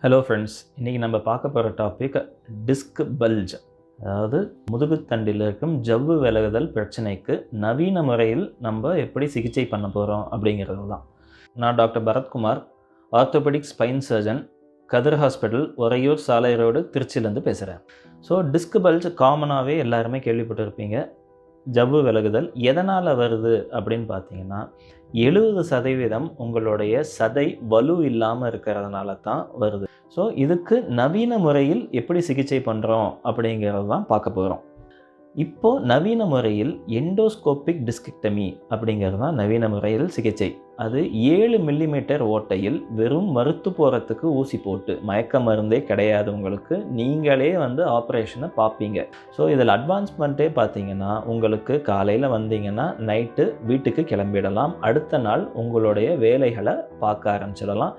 Hello friends, இன்றைக்கி நம்ம பார்க்க போகிற டாபிக் டிஸ்க் பல்ஜ். அதாவது முதுகுத்தண்டில் இருக்கும் ஜவ்வு விலகுதல் பிரச்சனைக்கு நவீன முறையில் நம்ம எப்படி சிகிச்சை பண்ண போகிறோம் அப்படிங்கிறது தான். நான் doctor Bharathkumar, orthopaedic spine surgeon, Kathir hospital, Woraiyur சாலை ரோடு, திருச்சியிலேருந்து பேசுகிறேன். ஸோ டிஸ்க் பல்ஜ் காமனாகவே எல்லாருமே கேள்விப்பட்டிருப்பீங்க. ஜவ்வு விலகுதல் எதனால் வருது அப்படின்னு பார்த்தீங்கன்னா 70% உங்களுடைய சதை வலு இல்லாமல் இருக்கிறதுனால தான் வருது. ஸோ இதுக்கு நவீன முறையில் எப்படி சிகிச்சை பண்ணுறோம் அப்படிங்கிறது தான் பார்க்க போகிறோம். இப்போது நவீன முறையில் எண்டோஸ்கோபிக் டிஸ்கெக்டமி அப்படிங்கிறது தான் நவீன முறையில் சிகிச்சை. அது 7 மில்லிமீட்டர் ஓட்டையில் வெறும் மருத்து போகிறதுக்கு ஊசி போட்டு, மயக்க மருந்தே கிடையாது, உங்களுக்கு நீங்களே ஆப்ரேஷனை பார்ப்பீங்க. ஸோ இதில் அட்வான்ஸ்மெண்ட்டே பார்த்தீங்கன்னா உங்களுக்கு காலையில் வந்தீங்கன்னா நைட்டு வீட்டுக்கு கிளம்பிடலாம். அடுத்த நாள் உங்களுடைய வேலைகளை பார்க்க ஆரம்பிச்சிடலாம்.